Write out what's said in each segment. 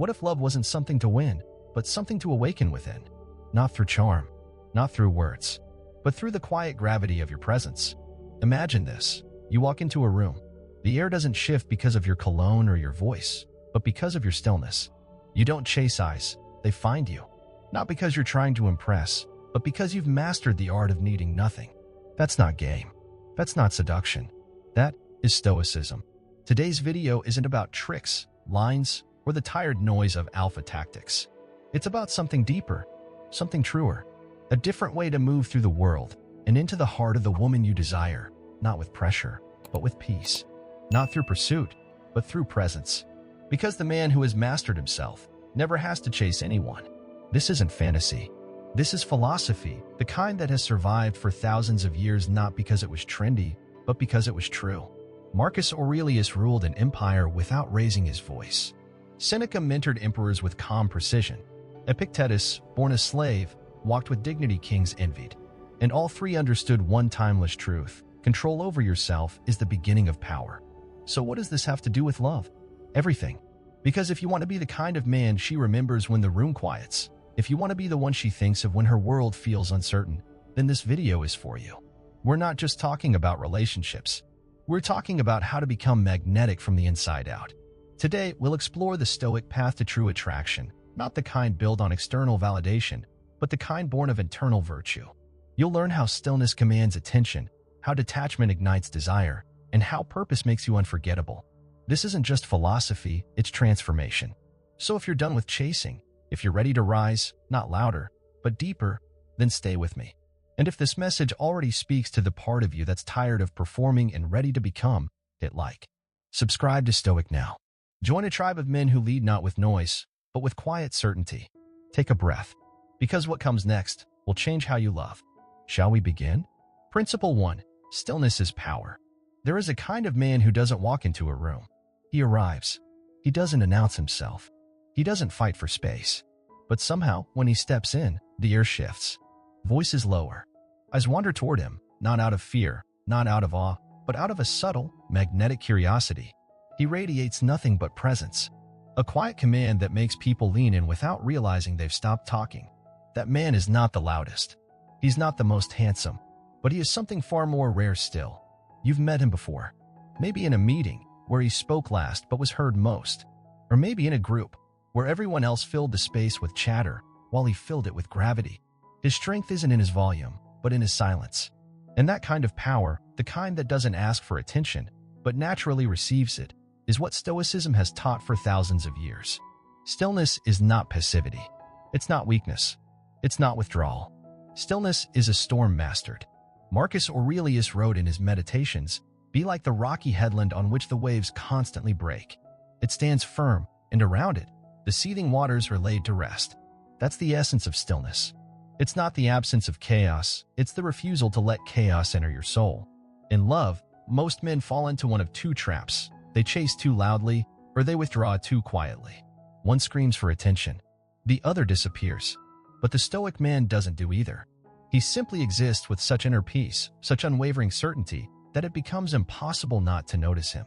What if love wasn't something to win, but something to awaken within? Not through charm, not through words, but through the quiet gravity of your presence. Imagine this. You walk into a room. The air doesn't shift because of your cologne or your voice, but because of your stillness. You don't chase eyes, they find you. Not because you're trying to impress, but because you've mastered the art of needing nothing. That's not game. That's not seduction. That is Stoicism. Today's video isn't about tricks, lines, or the tired noise of alpha tactics. It's about something deeper, something truer, a different way to move through the world and into the heart of the woman you desire, not with pressure, but with peace. Not through pursuit, but through presence. Because the man who has mastered himself never has to chase anyone. This isn't fantasy. This is philosophy, the kind that has survived for thousands of years not because it was trendy, but because it was true. Marcus Aurelius ruled an empire without raising his voice. Seneca mentored emperors with calm precision. Epictetus, born a slave, walked with dignity kings envied. And all three understood one timeless truth: control over yourself is the beginning of power. So what does this have to do with love? Everything. Because if you want to be the kind of man she remembers when the room quiets, if you want to be the one she thinks of when her world feels uncertain, then this video is for you. We're not just talking about relationships. We're talking about how to become magnetic from the inside out. Today, we'll explore the Stoic path to true attraction, not the kind built on external validation, but the kind born of internal virtue. You'll learn how stillness commands attention, how detachment ignites desire, and how purpose makes you unforgettable. This isn't just philosophy, it's transformation. So if you're done with chasing, if you're ready to rise, not louder, but deeper, then stay with me. And if this message already speaks to the part of you that's tired of performing and ready to become, hit like. Subscribe to Stoic now. Join a tribe of men who lead not with noise, but with quiet certainty. Take a breath, because what comes next will change how you love. Shall we begin? Principle 1. Stillness is power. There is a kind of man who doesn't walk into a room. He arrives. He doesn't announce himself. He doesn't fight for space. But somehow, when he steps in, the air shifts. Voices lower. Eyes wander toward him, not out of fear, not out of awe, but out of a subtle, magnetic curiosity. He radiates nothing but presence. A quiet command that makes people lean in without realizing they've stopped talking. That man is not the loudest. He's not the most handsome, but he is something far more rare still. You've met him before. Maybe in a meeting, where he spoke last but was heard most. Or maybe in a group, where everyone else filled the space with chatter, while he filled it with gravity. His strength isn't in his volume, but in his silence. And that kind of power, the kind that doesn't ask for attention, but naturally receives it, is what Stoicism has taught for thousands of years. Stillness is not passivity. It's not weakness. It's not withdrawal. Stillness is a storm mastered. Marcus Aurelius wrote in his Meditations, "Be like the rocky headland on which the waves constantly break. It stands firm, and around it, the seething waters are laid to rest." That's the essence of stillness. It's not the absence of chaos, it's the refusal to let chaos enter your soul. In love, most men fall into one of two traps. They chase too loudly, or they withdraw too quietly. One screams for attention, the other disappears. But the Stoic man doesn't do either. He simply exists with such inner peace, such unwavering certainty, that it becomes impossible not to notice him.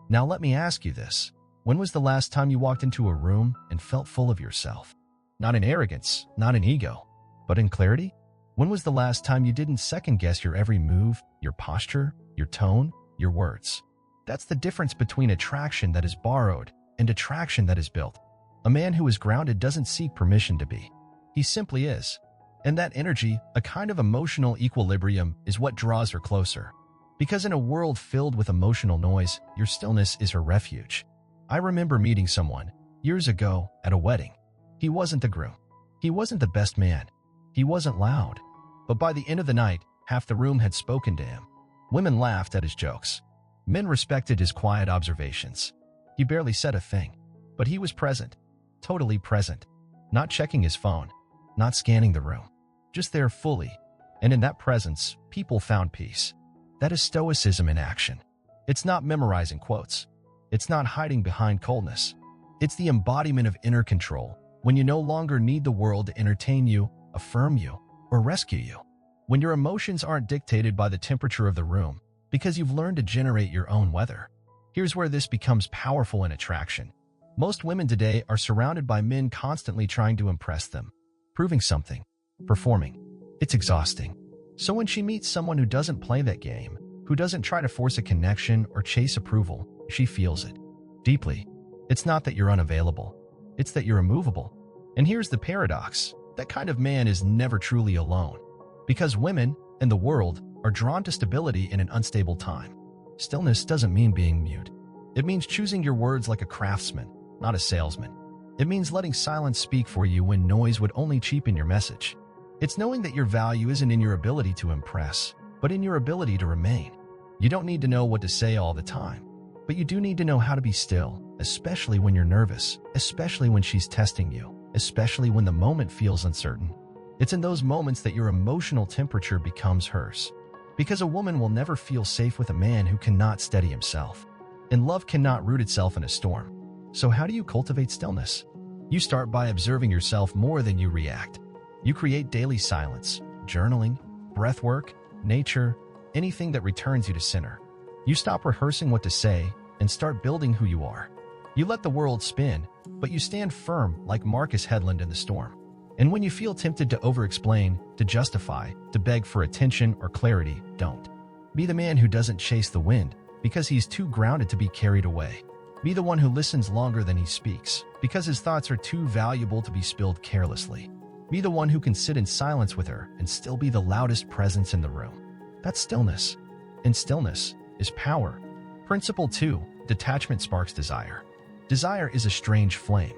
Now let me ask you this. When was the last time you walked into a room and felt full of yourself? Not in arrogance, not in ego, but in clarity? When was the last time you didn't second-guess your every move, your posture, your tone, your words? That's the difference between attraction that is borrowed and attraction that is built. A man who is grounded doesn't seek permission to be. He simply is. And that energy, a kind of emotional equilibrium, is what draws her closer. Because in a world filled with emotional noise, your stillness is her refuge. I remember meeting someone, years ago, at a wedding. He wasn't the groom. He wasn't the best man. He wasn't loud. But by the end of the night, half the room had spoken to him. Women laughed at his jokes. Men respected his quiet observations. He barely said a thing. But he was present. Totally present. Not checking his phone. Not scanning the room. Just there fully. And in that presence, people found peace. That is Stoicism in action. It's not memorizing quotes. It's not hiding behind coldness. It's the embodiment of inner control, when you no longer need the world to entertain you, affirm you, or rescue you. When your emotions aren't dictated by the temperature of the room, because you've learned to generate your own weather. Here's where this becomes powerful in attraction. Most women today are surrounded by men constantly trying to impress them, proving something, performing. It's exhausting. So when she meets someone who doesn't play that game, who doesn't try to force a connection or chase approval, she feels it deeply. It's not that you're unavailable, it's that you're immovable. And here's the paradox: that kind of man is never truly alone, because women and the world are drawn to stability in an unstable time. Stillness doesn't mean being mute. It means choosing your words like a craftsman, not a salesman. It means letting silence speak for you when noise would only cheapen your message. It's knowing that your value isn't in your ability to impress, but in your ability to remain. You don't need to know what to say all the time, but you do need to know how to be still, especially when you're nervous, especially when she's testing you, especially when the moment feels uncertain. It's in those moments that your emotional temperature becomes hers. Because a woman will never feel safe with a man who cannot steady himself. And love cannot root itself in a storm. So how do you cultivate stillness? You start by observing yourself more than you react. You create daily silence, journaling, breathwork, nature, anything that returns you to center. You stop rehearsing what to say and start building who you are. You let the world spin, but you stand firm like Marcus Headland in the storm. And when you feel tempted to over-explain, to justify, to beg for attention or clarity, don't. Be the man who doesn't chase the wind because he's too grounded to be carried away. Be the one who listens longer than he speaks because his thoughts are too valuable to be spilled carelessly. Be the one who can sit in silence with her and still be the loudest presence in the room. That's stillness. And stillness is power. Principle 2. Detachment sparks desire. Desire is a strange flame.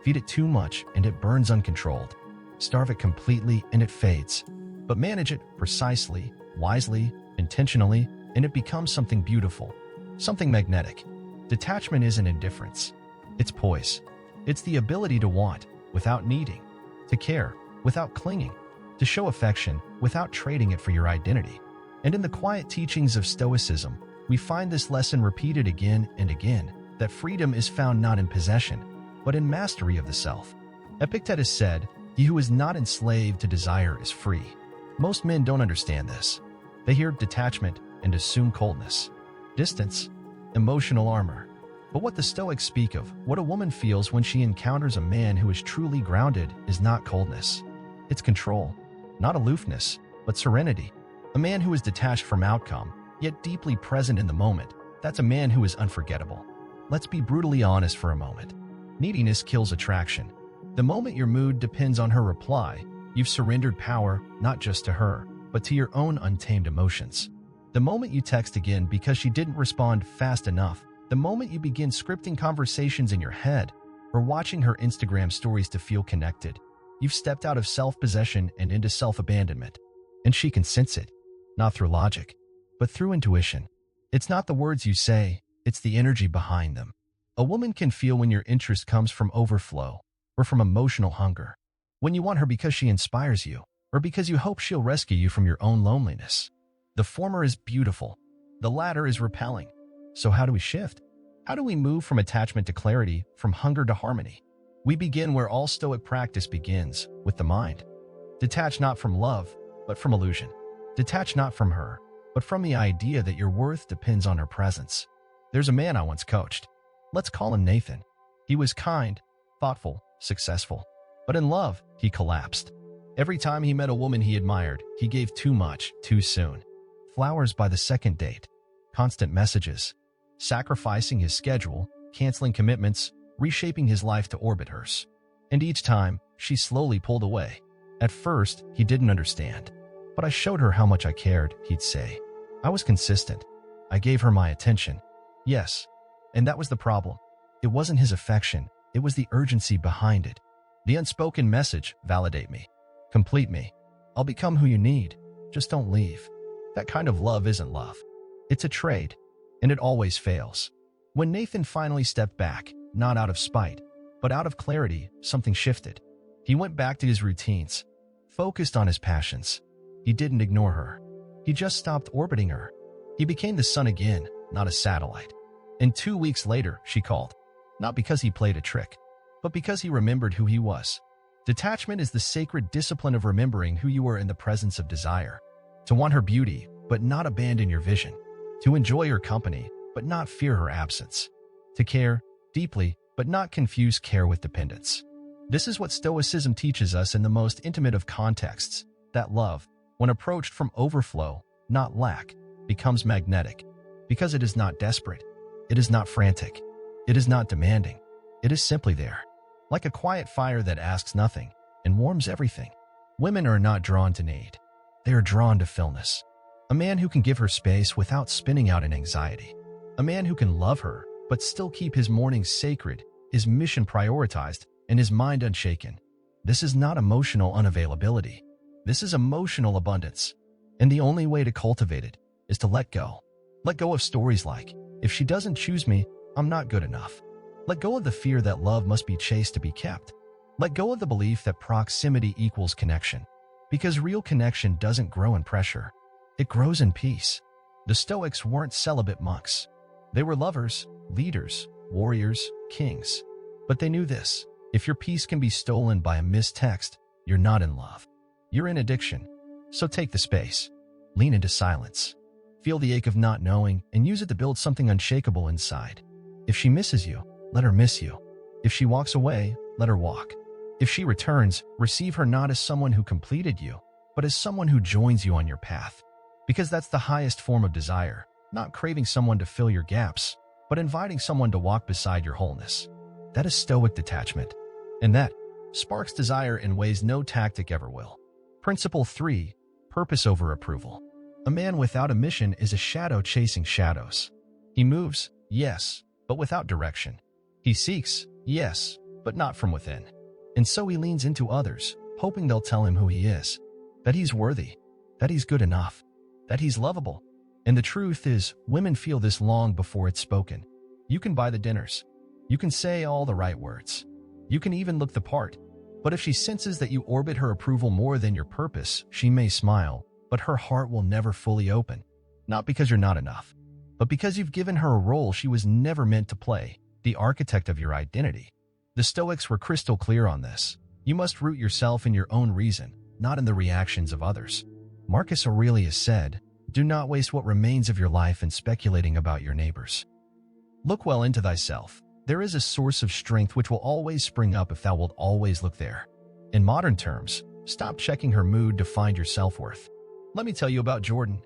Feed it too much and it burns uncontrolled. Starve it completely and it fades. But manage it precisely, wisely, intentionally, and it becomes something beautiful, something magnetic. Detachment isn't indifference. It's poise. It's the ability to want without needing, to care without clinging, to show affection without trading it for your identity. And in the quiet teachings of Stoicism, we find this lesson repeated again and again, that freedom is found not in possession, but in mastery of the self. Epictetus said, "He who is not enslaved to desire is free." Most men don't understand this. They hear detachment and assume coldness, distance, emotional armor. But what the Stoics speak of, what a woman feels when she encounters a man who is truly grounded, is not coldness. It's control, not aloofness, but serenity. A man who is detached from outcome, yet deeply present in the moment, that's a man who is unforgettable. Let's be brutally honest for a moment. Neediness kills attraction. The moment your mood depends on her reply, you've surrendered power not just to her, but to your own untamed emotions. The moment you text again because she didn't respond fast enough, the moment you begin scripting conversations in your head or watching her Instagram stories to feel connected, you've stepped out of self-possession and into self-abandonment. And she can sense it, not through logic, but through intuition. It's not the words you say, it's the energy behind them. A woman can feel when your interest comes from overflow or from emotional hunger, when you want her because she inspires you, or because you hope she'll rescue you from your own loneliness. The former is beautiful, the latter is repelling. So how do we shift? How do we move from attachment to clarity, from hunger to harmony? We begin where all Stoic practice begins, with the mind. Detach not from love, but from illusion. Detach not from her, but from the idea that your worth depends on her presence. There's a man I once coached. Let's call him Nathan. He was kind, thoughtful, successful. But in love, he collapsed. Every time he met a woman he admired, he gave too much, too soon. Flowers by the second date, constant messages, sacrificing his schedule, canceling commitments, reshaping his life to orbit hers. And each time, she slowly pulled away. At first, he didn't understand. But I showed her how much I cared, he'd say. I was consistent. I gave her my attention. Yes. And that was the problem. It wasn't his affection. It was the urgency behind it. The unspoken message: validate me. Complete me. I'll become who you need. Just don't leave. That kind of love isn't love. It's a trade. And it always fails. When Nathan finally stepped back, not out of spite, but out of clarity, something shifted. He went back to his routines, focused on his passions. He didn't ignore her. He just stopped orbiting her. He became the sun again, not a satellite. And 2 weeks later, she called. Not because he played a trick, but because he remembered who he was. Detachment is the sacred discipline of remembering who you were in the presence of desire. To want her beauty, but not abandon your vision. To enjoy her company, but not fear her absence. To care deeply, but not confuse care with dependence. This is what Stoicism teaches us in the most intimate of contexts, that love, when approached from overflow, not lack, becomes magnetic, because it is not desperate, it is not frantic, it is not demanding, it is simply there, like a quiet fire that asks nothing and warms everything. Women are not drawn to need, they are drawn to fullness. A man who can give her space without spinning out in anxiety. A man who can love her, but still keep his mornings sacred, his mission prioritized, and his mind unshaken. This is not emotional unavailability. This is emotional abundance. And the only way to cultivate it is to let go. Let go of stories like, if she doesn't choose me, I'm not good enough. Let go of the fear that love must be chased to be kept. Let go of the belief that proximity equals connection. Because real connection doesn't grow in pressure. It grows in peace. The Stoics weren't celibate monks. They were lovers, leaders, warriors, kings. But they knew this: if your peace can be stolen by a missed text, you're not in love. You're in addiction. So take the space. Lean into silence. Feel the ache of not knowing and use it to build something unshakable inside. If she misses you, let her miss you. If she walks away, let her walk. If she returns, receive her not as someone who completed you, but as someone who joins you on your path. Because that's the highest form of desire, not craving someone to fill your gaps, but inviting someone to walk beside your wholeness. That is Stoic detachment. And that sparks desire in ways no tactic ever will. Principle 3. Purpose over approval. A man without a mission is a shadow chasing shadows. He moves, yes, but without direction. He seeks, yes, but not from within. And so he leans into others, hoping they'll tell him who he is, that he's worthy, that he's good enough, that he's lovable. And the truth is, women feel this long before it's spoken. You can buy the dinners. You can say all the right words. You can even look the part. But if she senses that you orbit her approval more than your purpose, she may smile, but her heart will never fully open. Not because you're not enough, but because you've given her a role she was never meant to play, the architect of your identity. The Stoics were crystal clear on this. You must root yourself in your own reason, not in the reactions of others. Marcus Aurelius said, "Do not waste what remains of your life in speculating about your neighbors. Look well into thyself. There is a source of strength which will always spring up if thou wilt always look there." In modern terms, stop checking her mood to find your self-worth. Let me tell you about Jordan.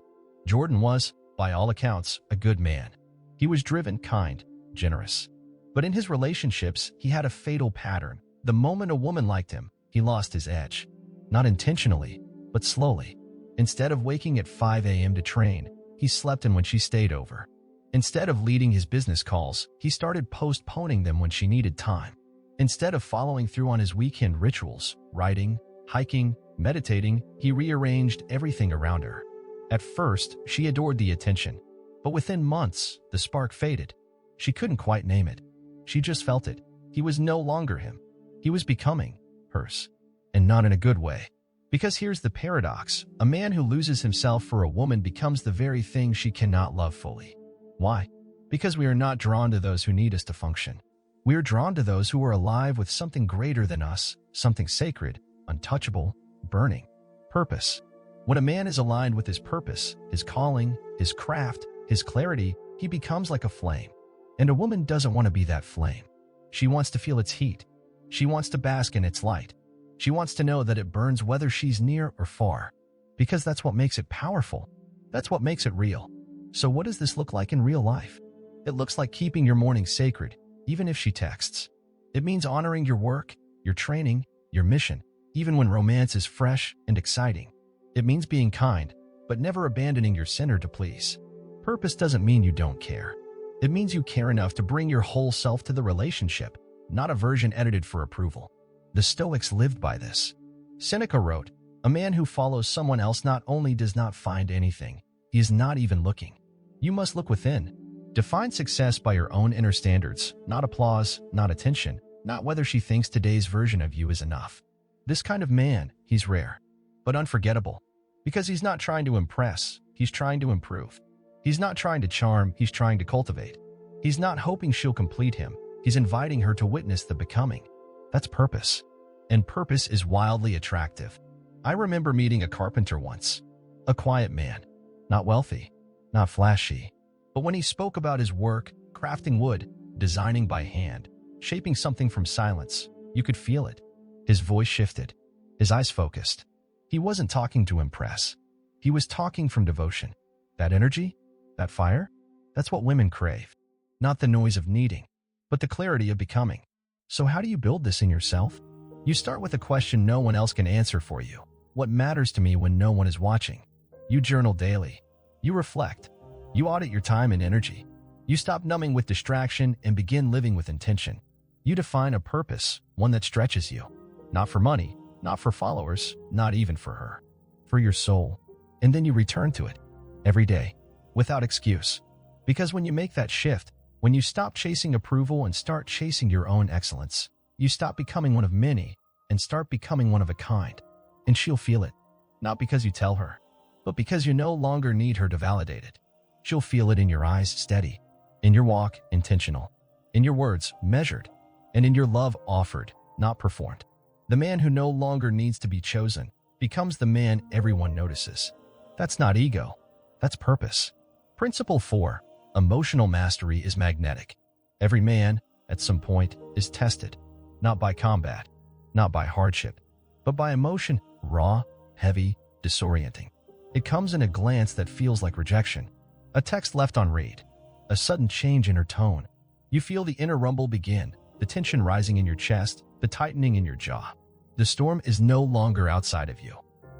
Jordan was, by all accounts, a good man. He was driven, kind, generous. But in his relationships, he had a fatal pattern. The moment a woman liked him, he lost his edge. Not intentionally, but slowly. Instead of waking at 5 a.m. to train, he slept in when she stayed over. Instead of leading his business calls, he started postponing them when she needed time. Instead of following through on his weekend rituals, writing, hiking, meditating, he rearranged everything around her. At first, she adored the attention. But within months, the spark faded. She couldn't quite name it. She just felt it. He was no longer him. He was becoming hers. And not in a good way. Because here's the paradox. A man who loses himself for a woman becomes the very thing she cannot love fully. Why? Because we are not drawn to those who need us to function. We are drawn to those who are alive with something greater than us, something sacred, untouchable, burning. Purpose. When a man is aligned with his purpose, his calling, his craft, his clarity, he becomes like a flame. And a woman doesn't want to be that flame. She wants to feel its heat. She wants to bask in its light. She wants to know that it burns whether she's near or far. Because that's what makes it powerful. That's what makes it real. So what does this look like in real life? It looks like keeping your morning sacred, even if she texts. It means honoring your work, your training, your mission, even when romance is fresh and exciting. It means being kind, but never abandoning your center to please. Purpose doesn't mean you don't care. It means you care enough to bring your whole self to the relationship, not a version edited for approval. The Stoics lived by this. Seneca wrote, "A man who follows someone else not only does not find anything, he is not even looking." You must look within. Define success by your own inner standards, not applause, not attention, not whether she thinks today's version of you is enough. This kind of man, he's rare, but unforgettable. Because he's not trying to impress, he's trying to improve. He's not trying to charm, he's trying to cultivate. He's not hoping she'll complete him, he's inviting her to witness the becoming. That's purpose. And purpose is wildly attractive. I remember meeting a carpenter once. A quiet man. Not wealthy, not flashy. But when he spoke about his work, crafting wood, designing by hand, shaping something from silence. You could feel it. His voice shifted. His eyes focused. He wasn't talking to impress. He was talking from devotion. That energy, that fire, that's what women crave. Not the noise of needing, but the clarity of becoming. So how do you build this in yourself? You start with a question no one else can answer for you. What matters to me when no one is watching? You journal daily. You reflect. You audit your time and energy. You stop numbing with distraction and begin living with intention. You define a purpose, one that stretches you. Not for money, not for followers, not even for her. For your soul. And then you return to it. Every day. Without excuse. Because when you make that shift, when you stop chasing approval and start chasing your own excellence, you stop becoming one of many and start becoming one of a kind. And she'll feel it. Not because you tell her, but because you no longer need her to validate it. She'll feel it in your eyes, steady. In your walk, intentional. In your words, measured. And in your love, offered, not performed. The man who no longer needs to be chosen becomes the man everyone notices. That's not ego. That's purpose. Principle 4. Emotional mastery is magnetic. Every man, at some point, is tested. Not by combat, not by hardship, but by emotion, raw, heavy, disorienting. It comes in a glance that feels like rejection. A text left unread. A sudden change in her tone. You feel the inner rumble begin, the tension rising in your chest, the tightening in your jaw. The storm is no longer outside of you.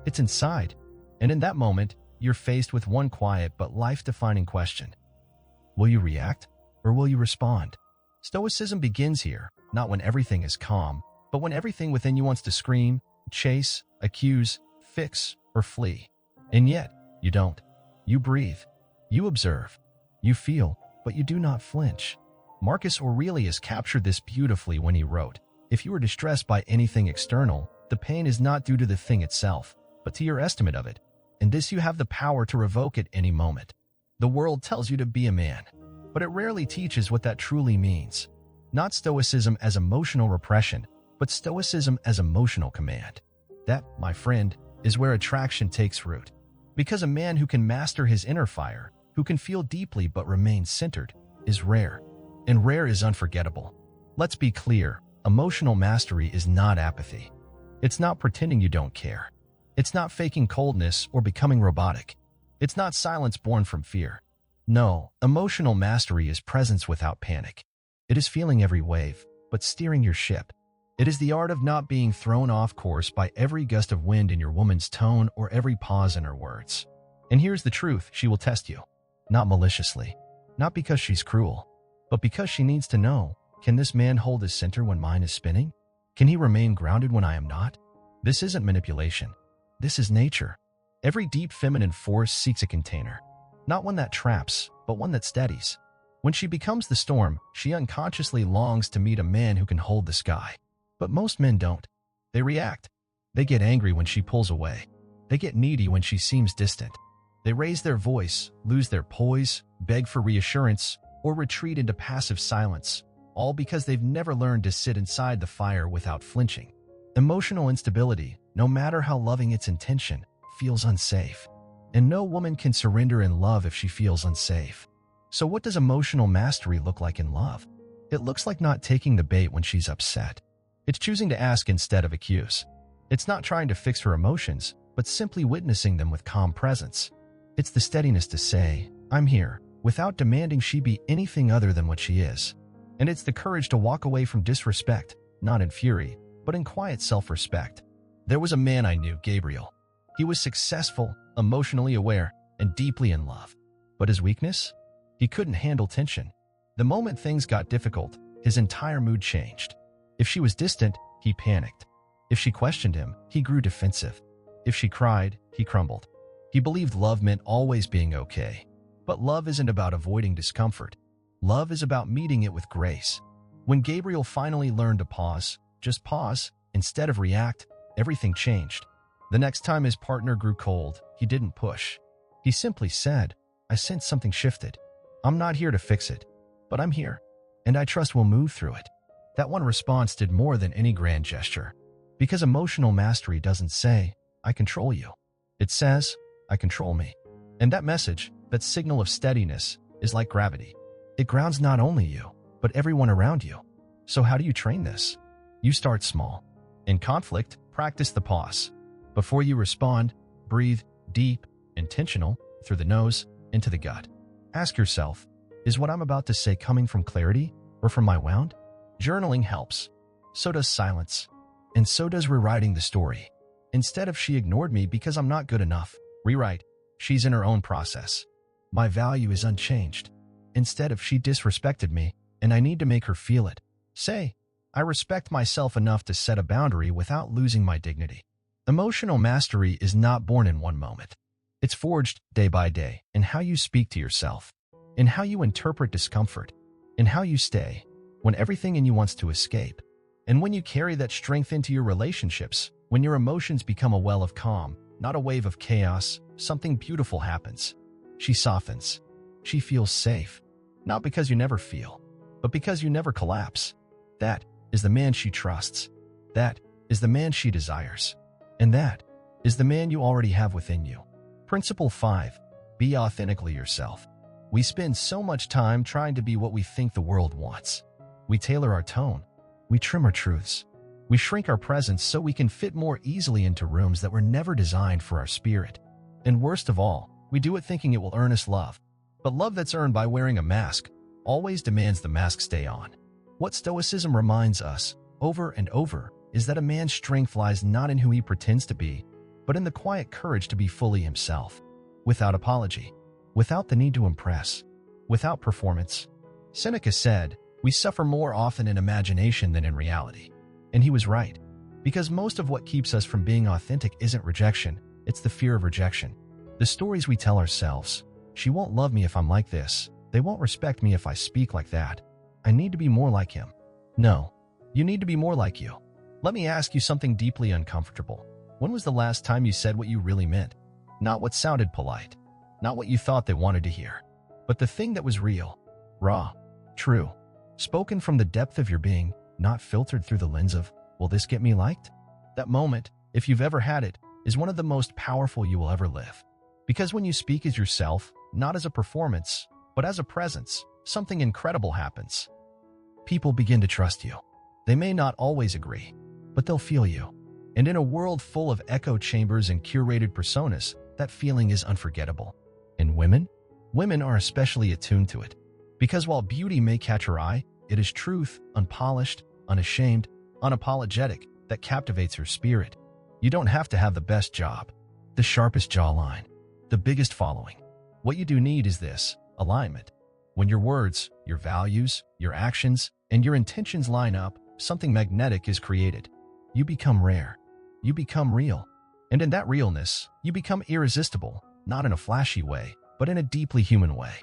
It's inside. And in that moment, you're faced with one quiet but life-defining question. Will you react or will you respond? Stoicism begins here, not when everything is calm, but when everything within you wants to scream, chase, accuse, fix, or flee. And yet, you don't. You breathe. You observe. You feel, but you do not flinch. Marcus Aurelius captured this beautifully when he wrote, "If you are distressed by anything external, the pain is not due to the thing itself, but to your estimate of it. And this you have the power to revoke at any moment." The world tells you to be a man, but it rarely teaches what that truly means. Not Stoicism as emotional repression, but Stoicism as emotional command. That, my friend, is where attraction takes root. Because a man who can master his inner fire, who can feel deeply but remain centered, is rare. And rare is unforgettable. Let's be clear, emotional mastery is not apathy. It's not pretending you don't care. It's not faking coldness or becoming robotic. It's not silence born from fear. No, emotional mastery is presence without panic. It is feeling every wave, but steering your ship. It is the art of not being thrown off course by every gust of wind in your woman's tone or every pause in her words. And here's the truth, she will test you. Not maliciously. Not because she's cruel. But because she needs to know, can this man hold his center when mine is spinning? Can he remain grounded when I am not? This isn't manipulation. This is nature. Every deep feminine force seeks a container. Not one that traps, but one that steadies. When she becomes the storm, she unconsciously longs to meet a man who can hold the sky. But most men don't. They react. They get angry when she pulls away. They get needy when she seems distant. They raise their voice, lose their poise, beg for reassurance, or retreat into passive silence, all because they've never learned to sit inside the fire without flinching. Emotional instability, no matter how loving its intention, feels unsafe. And no woman can surrender in love if she feels unsafe. So what does emotional mastery look like in love? It looks like not taking the bait when she's upset. It's choosing to ask instead of accuse. It's not trying to fix her emotions, but simply witnessing them with calm presence. It's the steadiness to say, "I'm here," without demanding she be anything other than what she is. And it's the courage to walk away from disrespect, not in fury, but in quiet self-respect. There was a man I knew, Gabriel. He was successful, emotionally aware, and deeply in love. But his weakness? He couldn't handle tension. The moment things got difficult, his entire mood changed. If she was distant, he panicked. If she questioned him, he grew defensive. If she cried, he crumbled. He believed love meant always being okay. But love isn't about avoiding discomfort. Love is about meeting it with grace. When Gabriel finally learned to pause, just pause, instead of react, everything changed. The next time his partner grew cold, he didn't push. He simply said, "I sense something shifted. I'm not here to fix it, but I'm here, and I trust we'll move through it." That one response did more than any grand gesture. Because emotional mastery doesn't say, "I control you." It says, "I control me." And that message, that signal of steadiness, is like gravity. It grounds not only you, but everyone around you. So how do you train this? You start small. In conflict, practice the pause. Before you respond, breathe deep, intentional, through the nose, into the gut. Ask yourself, is what I'm about to say coming from clarity or from my wound? Journaling helps. So does silence. And so does rewriting the story. Instead of "she ignored me because I'm not good enough," rewrite, "she's in her own process. My value is unchanged." Instead of "she disrespected me and I need to make her feel it," say, "I respect myself enough to set a boundary without losing my dignity." Emotional mastery is not born in one moment. It's forged day by day in how you speak to yourself, in how you interpret discomfort, in how you stay when everything in you wants to escape. And when you carry that strength into your relationships, when your emotions become a well of calm, not a wave of chaos, something beautiful happens. She softens. She feels safe. Not because you never feel, but because you never collapse. That is the man she trusts. That is the man she desires. And that is the man you already have within you. Principle 5. Be authentically yourself. We spend so much time trying to be what we think the world wants. We tailor our tone. We trim our truths. We shrink our presence so we can fit more easily into rooms that were never designed for our spirit. And worst of all, we do it thinking it will earn us love. But love that's earned by wearing a mask always demands the mask stay on. What Stoicism reminds us, over and over, is that a man's strength lies not in who he pretends to be, but in the quiet courage to be fully himself, without apology, without the need to impress, without performance. Seneca said, "We suffer more often in imagination than in reality." And he was right, because most of what keeps us from being authentic isn't rejection, it's the fear of rejection. The stories we tell ourselves, "She won't love me if I'm like this. They won't respect me if I speak like that. I need to be more like him." No, you need to be more like you. Let me ask you something deeply uncomfortable. When was the last time you said what you really meant? Not what sounded polite, not what you thought they wanted to hear, but the thing that was real, raw, true, spoken from the depth of your being, not filtered through the lens of, "Will this get me liked?" That moment, if you've ever had it, is one of the most powerful you will ever live. Because when you speak as yourself, not as a performance, but as a presence, something incredible happens. People begin to trust you. They may not always agree, but they'll feel you. And in a world full of echo chambers and curated personas, that feeling is unforgettable. And women are especially attuned to it. Because while beauty may catch her eye, it is truth, unpolished, unashamed, unapologetic, that captivates her spirit. You don't have to have the best job, the sharpest jawline, the biggest following. What you do need is this: alignment. When your words, your values, your actions, and your intentions line up, something magnetic is created. You become rare. You become real. And in that realness, you become irresistible, not in a flashy way, but in a deeply human way.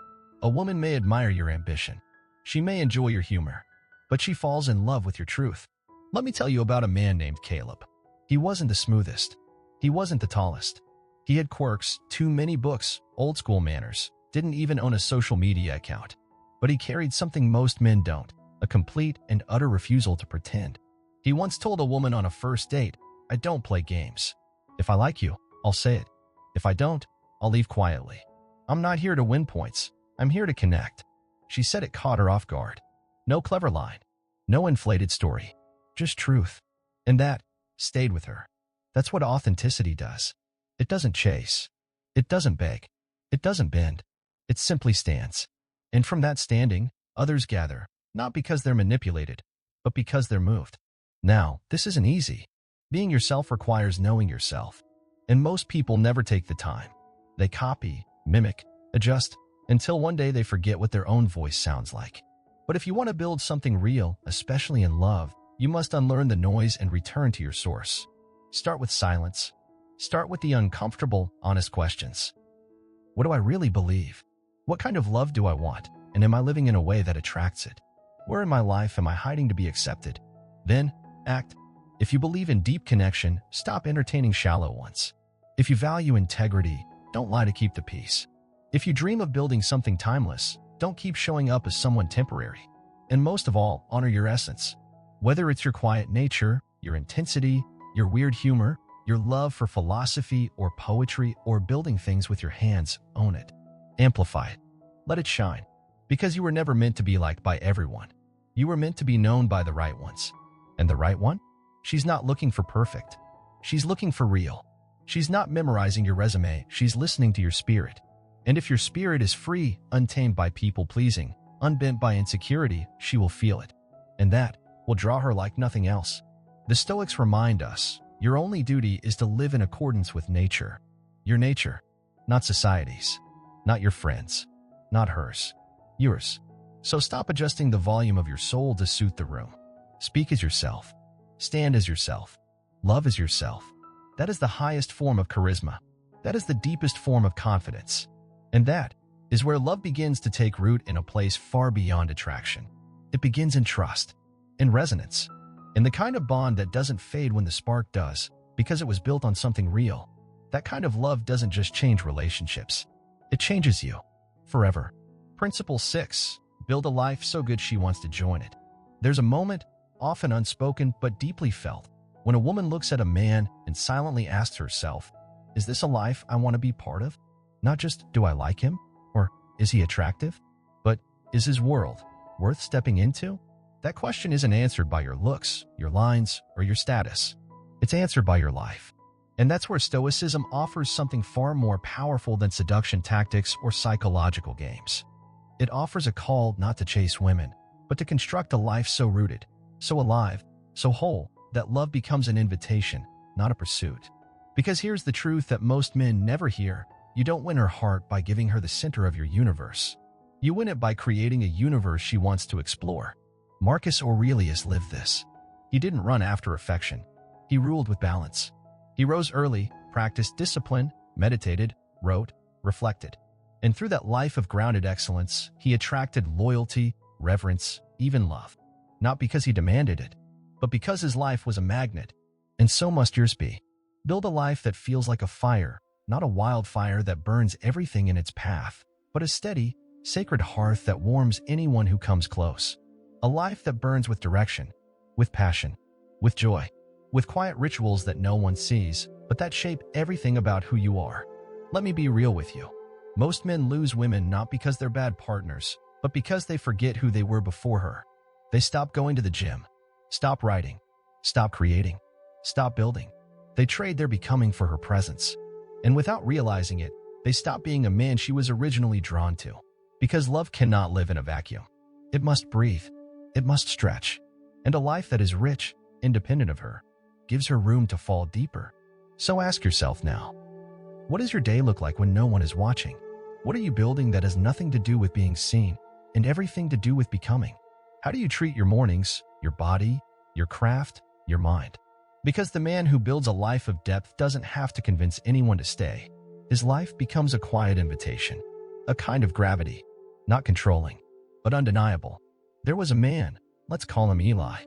A woman may admire your ambition. She may enjoy your humor, but she falls in love with your truth. Let me tell you about a man named Caleb. He wasn't the smoothest. He wasn't the tallest. He had quirks, too many books, old school manners, didn't even own a social media account. But he carried something most men don't, a complete and utter refusal to pretend. He once told a woman on a first date, "I don't play games. If I like you, I'll say it. If I don't, I'll leave quietly. I'm not here to win points. I'm here to connect." She said it caught her off guard. No clever line, no inflated story, just truth. And that stayed with her. That's what authenticity does. It doesn't chase. It doesn't beg. It doesn't bend. It simply stands. And from that standing, others gather, not because they're manipulated, but because they're moved. Now, this isn't easy. Being yourself requires knowing yourself. And most people never take the time. They copy, mimic, adjust, until one day they forget what their own voice sounds like. But if you want to build something real, especially in love, you must unlearn the noise and return to your source. Start with silence. Start with the uncomfortable, honest questions. What do I really believe? What kind of love do I want? And am I living in a way that attracts it? Where in my life am I hiding to be accepted? Then, act. If you believe in deep connection, stop entertaining shallow ones. If you value integrity, don't lie to keep the peace. If you dream of building something timeless, don't keep showing up as someone temporary. And most of all, honor your essence. Whether it's your quiet nature, your intensity, your weird humor, your love for philosophy or poetry or building things with your hands, own it. Amplify it. Let it shine. Because you were never meant to be liked by everyone. You were meant to be known by the right ones. And the right one? She's not looking for perfect. She's looking for real. She's not memorizing your resume, she's listening to your spirit. And if your spirit is free, untamed by people-pleasing, unbent by insecurity, she will feel it. And that will draw her like nothing else. The Stoics remind us, your only duty is to live in accordance with nature. Your nature, not society's, not your friends, not hers, yours. So stop adjusting the volume of your soul to suit the room. Speak as yourself. Stand as yourself. Love as yourself. That is the highest form of charisma. That is the deepest form of confidence. And that is where love begins to take root in a place far beyond attraction. It begins in trust, in resonance, in the kind of bond that doesn't fade when the spark does, because it was built on something real. That kind of love doesn't just change relationships. It changes you. Forever. Principle 6. Build a life so good she wants to join it. There's a moment, often unspoken but deeply felt, when a woman looks at a man and silently asks herself, is this a life I want to be part of? Not just, do I like him? Or, is he attractive? But, is his world worth stepping into? That question isn't answered by your looks, your lines, or your status. It's answered by your life. And that's where Stoicism offers something far more powerful than seduction tactics or psychological games. It offers a call not to chase women, but to construct a life so rooted, so alive, so whole, that love becomes an invitation, not a pursuit. Because here's the truth that most men never hear. You don't win her heart by giving her the center of your universe. You win it by creating a universe she wants to explore. Marcus Aurelius lived this. He didn't run after affection. He ruled with balance. He rose early, practiced discipline, meditated, wrote, reflected. And through that life of grounded excellence, he attracted loyalty, reverence, even love. Not because he demanded it, but because his life was a magnet. And so must yours be. Build a life that feels like a fire, not a wildfire that burns everything in its path, but a steady, sacred hearth that warms anyone who comes close. A life that burns with direction, with passion, with joy, with quiet rituals that no one sees, but that shape everything about who you are. Let me be real with you. Most men lose women not because they're bad partners, but because they forget who they were before her. They stop going to the gym, stop writing, stop creating, stop building. They trade their becoming for her presence. And without realizing it, they stop being a man she was originally drawn to. Because love cannot live in a vacuum. It must breathe. It must stretch. And a life that is rich, independent of her, gives her room to fall deeper. So ask yourself now, what does your day look like when no one is watching? What are you building that has nothing to do with being seen and everything to do with becoming? How do you treat your mornings, your body, your craft, your mind? Because the man who builds a life of depth doesn't have to convince anyone to stay. His life becomes a quiet invitation, a kind of gravity, not controlling, but undeniable. There was a man, let's call him Eli.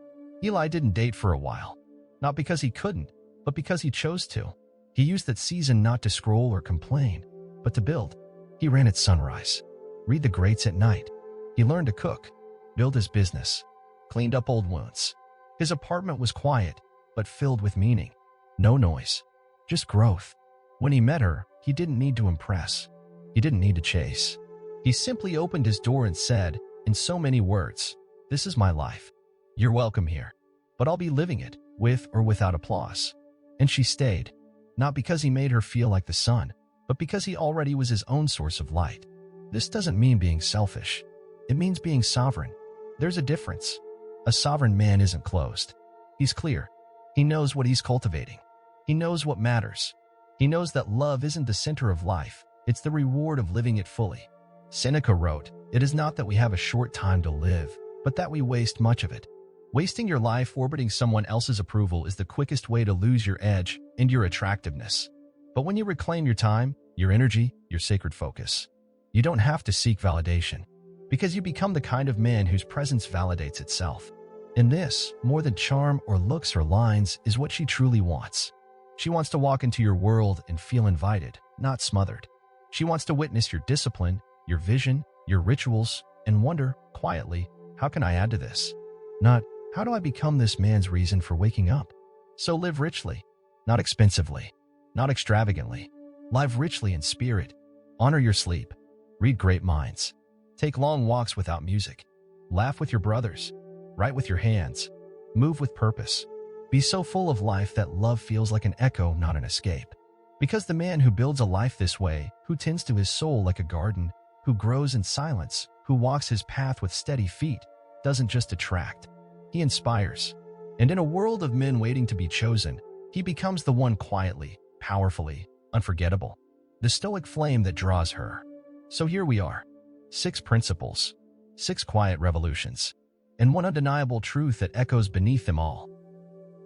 Eli didn't date for a while, not because he couldn't, but because he chose to. He used that season not to scroll or complain, but to build. He ran at sunrise, read the greats at night. He learned to cook, build his business, cleaned up old wounds. His apartment was quiet, but filled with meaning. No noise, just growth. When he met her, he didn't need to impress. He didn't need to chase. He simply opened his door and said, in so many words, "This is my life. You're welcome here, but I'll be living it, with or without applause." And she stayed, not because he made her feel like the sun, but because he already was his own source of light. This doesn't mean being selfish. It means being sovereign. There's a difference. A sovereign man isn't closed. He's clear. He knows what he's cultivating. He knows what matters. He knows that love isn't the center of life. It's the reward of living it fully. Seneca wrote, "It is not that we have a short time to live, but that we waste much of it." Wasting your life orbiting someone else's approval is the quickest way to lose your edge and your attractiveness. But when you reclaim your time, your energy, your sacred focus, you don't have to seek validation, because you become the kind of man whose presence validates itself. And this, more than charm or looks or lines, is what she truly wants. She wants to walk into your world and feel invited, not smothered. She wants to witness your discipline, your vision, your rituals, and wonder, quietly, how can I add to this? Not, how do I become this man's reason for waking up? So live richly, not expensively, not extravagantly. Live richly in spirit. Honor your sleep. Read great minds. Take long walks without music. Laugh with your brothers. Write with your hands. Move with purpose. Be so full of life that love feels like an echo, not an escape. Because the man who builds a life this way, who tends to his soul like a garden, who grows in silence, who walks his path with steady feet, doesn't just attract. He inspires. And in a world of men waiting to be chosen, he becomes the one quietly, powerfully, unforgettable. The stoic flame that draws her. So here we are. 6 principles. 6 quiet revolutions. And one undeniable truth that echoes beneath them all.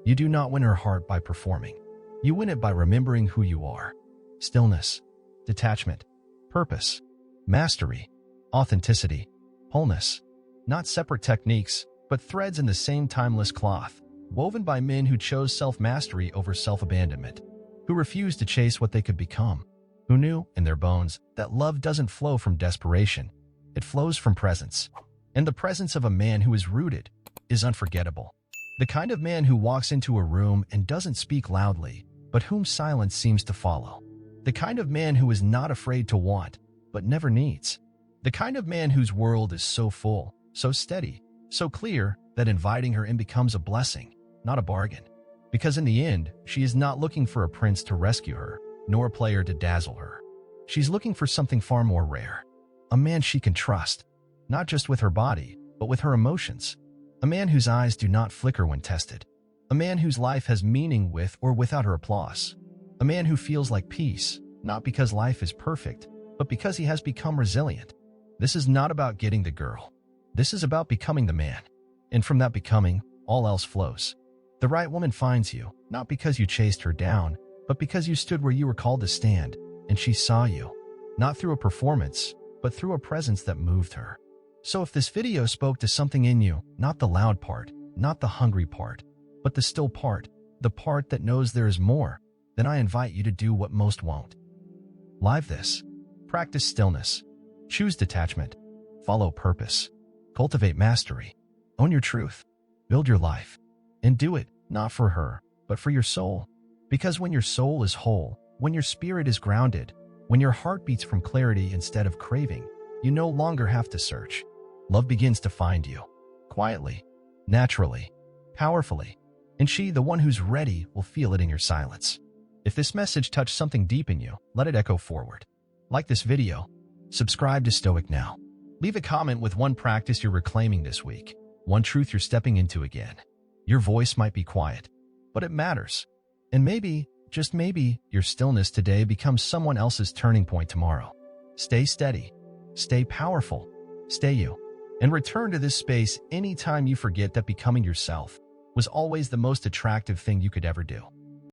You do not win her heart by performing. You win it by remembering who you are. Stillness, detachment, purpose, mastery, authenticity, wholeness. Not separate techniques, but threads in the same timeless cloth, woven by men who chose self-mastery over self-abandonment, who refused to chase what they could become, who knew in their bones that love doesn't flow from desperation, it flows from presence. And the presence of a man who is rooted is unforgettable. The kind of man who walks into a room and doesn't speak loudly, but whom silence seems to follow. The kind of man who is not afraid to want, but never needs. The kind of man whose world is so full, so steady, so clear that inviting her in becomes a blessing, not a bargain. Because in the end, she is not looking for a prince to rescue her, nor a player to dazzle her. She's looking for something far more rare. A man she can trust, not just with her body, but with her emotions. A man whose eyes do not flicker when tested. A man whose life has meaning with or without her applause. A man who feels like peace, not because life is perfect, but because he has become resilient. This is not about getting the girl. This is about becoming the man. And from that becoming, all else flows. The right woman finds you, not because you chased her down, but because you stood where you were called to stand, and she saw you. Not through a performance, but through a presence that moved her. So if this video spoke to something in you, not the loud part, not the hungry part, but the still part, the part that knows there is more, then I invite you to do what most won't. Live this. Practice stillness. Choose detachment. Follow purpose. Cultivate mastery. Own your truth. Build your life. And do it, not for her, but for your soul. Because when your soul is whole, when your spirit is grounded, when your heart beats from clarity instead of craving, you no longer have to search. Love begins to find you. Quietly, naturally, powerfully. And she, the one who's ready, will feel it in your silence. If this message touched something deep in you, let it echo forward. Like this video. Subscribe to Stoic now. Leave a comment with one practice you're reclaiming this week. One truth you're stepping into again. Your voice might be quiet, but it matters. And maybe, just maybe, your stillness today becomes someone else's turning point tomorrow. Stay steady. Stay powerful. Stay you. And return to this space anytime you forget that becoming yourself was always the most attractive thing you could ever do.